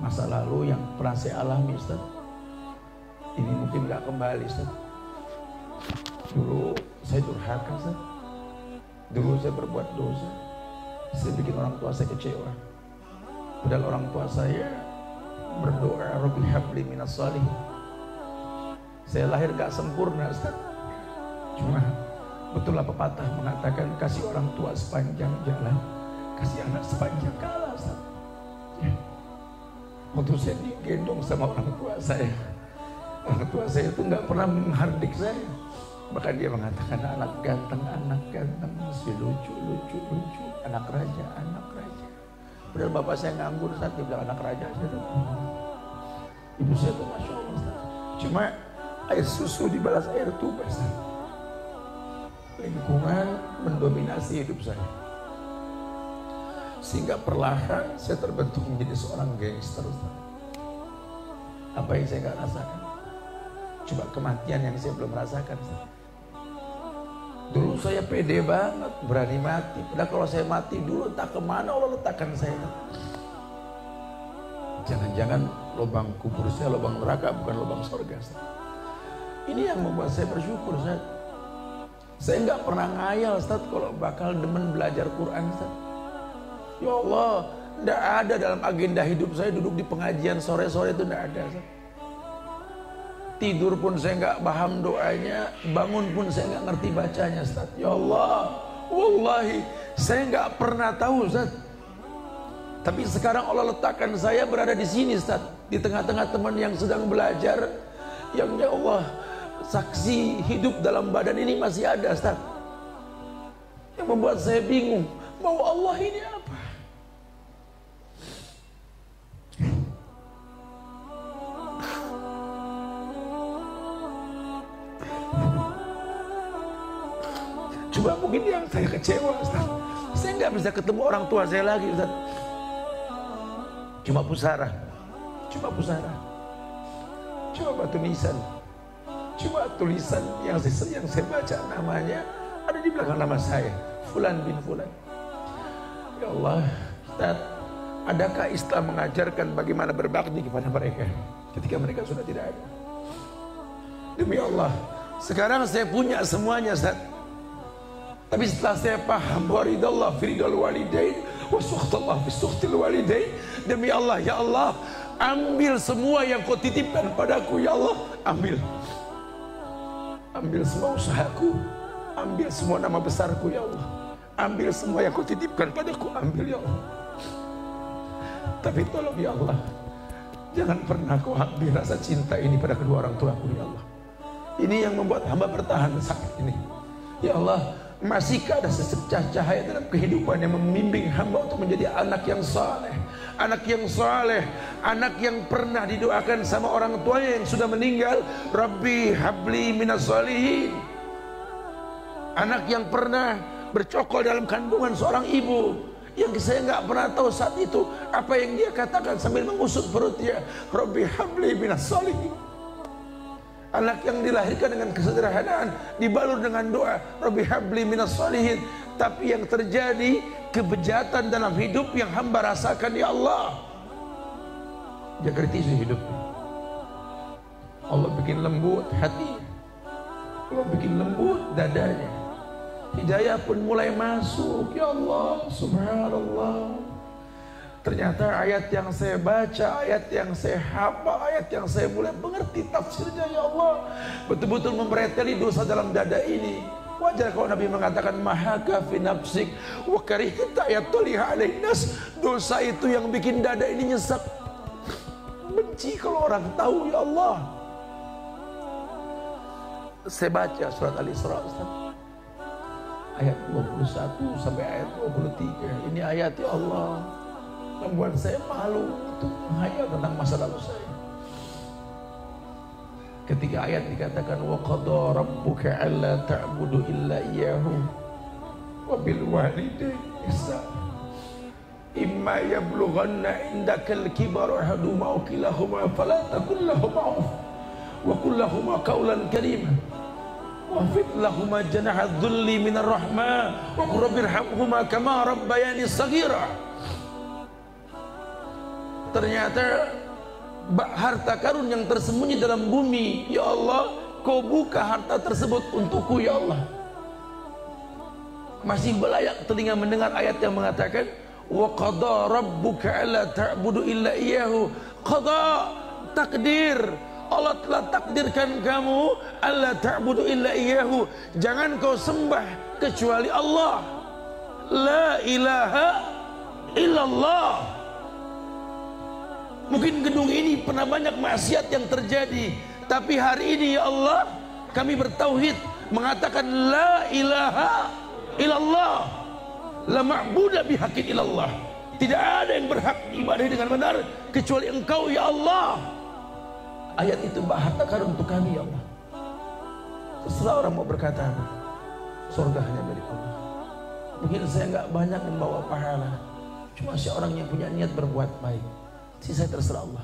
masa lalu yang pernah saya alami, Ustaz. Ini mungkin gak kembali, Ustaz. Dulu saya durhaka, Ustaz. Dulu saya berbuat dosa. Saya bikin orang tua saya kecewa. Padahal orang tua saya berdoa, Rabbi habli minas shalihin. Saya lahir gak sempurna, Ustaz. Cuma betul lah pepatah mengatakan, kasih orang tua sepanjang jalan, kasih anak sepanjang kala, Ustaz. Ya. Waktu saya digendong sama orang tua saya itu nggak pernah menghardik saya. Bahkan dia mengatakan, anak ganteng, masih lucu, anak raja. Padahal bapak saya nganggur, saat dia bilang anak raja aja tuh. Ibu saya tuh Masya Allah, Ustaz. Cuma air susu dibalas air tuba, Ustaz. Lingkungan mendominasi hidup saya, sehingga perlahan saya terbentuk menjadi seorang gangster, Ustaz. Apa yang saya gak rasakan, coba kematian yang saya belum rasakan, Ustaz. Dulu saya pede banget, berani mati. Padahal kalau saya mati dulu, tak kemana Allah letakkan saya. Jangan-jangan lubang kubur saya lubang neraka, bukan lubang surga, Ustaz. Ini yang membuat saya bersyukur, Ustaz. Saya nggak pernah ngayal, Ustaz, kalau bakal demen belajar Quran, Ustaz. Ya Allah, nggak ada dalam agenda hidup saya duduk di pengajian sore-sore, itu nggak ada, Ustaz. Tidur pun saya nggak paham doanya, bangun pun saya nggak ngerti bacanya, Ustaz. Ya Allah, wallahi saya nggak pernah tahu, Ustaz. Tapi sekarang Allah letakkan saya berada di sini, Ustaz, di tengah-tengah teman yang sedang belajar, yang ya Allah, saksi hidup dalam badan ini masih ada, Ustaz. Yang membuat saya bingung, mau Allah ini apa? Coba mungkin yang saya kecewa, Ustaz, saya nggak bisa ketemu orang tua saya lagi, Ustaz. Cuma pusara. Coba batu nisan. Cuma tulisan yang saya baca namanya ada di belakang nama saya, Fulan bin Fulan. Ya Allah, Ustaz, adakah Islam mengajarkan bagaimana berbakti kepada mereka ketika mereka sudah tidak ada? Demi Allah, sekarang saya punya semuanya, Ustaz. Tapi setelah saya paham waridallah firidal walidain wa sukhtallah fi sukhtil walidain, demi Allah, ya Allah, ambil semua yang kau titipkan padaku, ya Allah, ambil semua usahaku, ambil semua nama besarku, ya Allah, ambil semua yang kau titipkan padaku, ambil, ya Allah. Tapi tolong, ya Allah, jangan pernah kau ambil rasa cinta ini pada kedua orang tuaku, ya Allah. Ini yang membuat hamba bertahan sakit ini, ya Allah. Masihkah ada sesecah cahaya dalam kehidupan yang membimbing hamba untuk menjadi anak yang saleh, anak yang pernah didoakan sama orang tuanya yang sudah meninggal, Rabbi habli minas shalihin. Anak yang pernah bercokol dalam kandungan seorang ibu, yang saya nggak pernah tahu saat itu apa yang dia katakan sambil mengusut perutnya, Rabbi habli minas shalihin. Anak yang dilahirkan dengan kesederhanaan, dibalur dengan doa, Rabbi habli minas shalihin. Tapi yang terjadi kebejatan dalam hidup yang hamba rasakan, ya Allah, dia kritisi hidupnya. Allah bikin lembut hati, Allah bikin lembut dadanya, hidayah pun mulai masuk, ya Allah, subhanallah. Ternyata ayat yang saya baca, ayat yang saya hafal, ayat yang saya mulai mengerti tafsirnya, ya Allah, betul-betul membereteli dosa dalam dada ini. Wajar kalau Nabi mengatakan mahaka fi nafsik wa karihta yatuliha alaihin nas. Dosa itu yang bikin dada ini nyesek, benci kalau orang tahu, ya Allah. Saya baca surat Al-Isra, Ustaz, ayat 21 sampai ayat 23. Ini ayat, ya Allah, membuat saya malu untuk menghayal tentang masa lalu saya. Ketika ayat dikatakan wa qada rabbuka alla ta'budu illa iyyahu wa bil walidayni ihsana imma yablughanna indakal kibara ahaduhuma aw kilahuma fala taqul lahumā uff wa qul lahumā qawlan karīman wafid lahumā janaha dhulli minar rahmah wa qur rabbirhamhumā kamā rabbayani shaghīrā. Ternyata harta karun yang tersembunyi dalam bumi. Ya Allah, kau buka harta tersebut untukku ya Allah. Masih belayak telinga mendengar ayat yang mengatakan wa qada rabbuka alla ta'budu illa iyyahu. Qada, takdir. Allah telah takdirkan kamu alla ta'budu illa iyyahu, jangan kau sembah kecuali Allah. La ilaha illallah. Mungkin gedung ini pernah banyak maksiat yang terjadi, tapi hari ini ya Allah kami bertauhid, mengatakan la ilaha illallah, la ma'budu bihaqqin illallah. Tidak ada yang berhak ibadah dengan benar kecuali Engkau ya Allah. Ayat itu harta karun untuk kami ya Allah. Terserah orang mau berkata apa, surga hanya milik Allah. Mungkin saya nggak banyak membawa pahala, cuma seorang yang punya niat berbuat baik, sisa terserah Allah.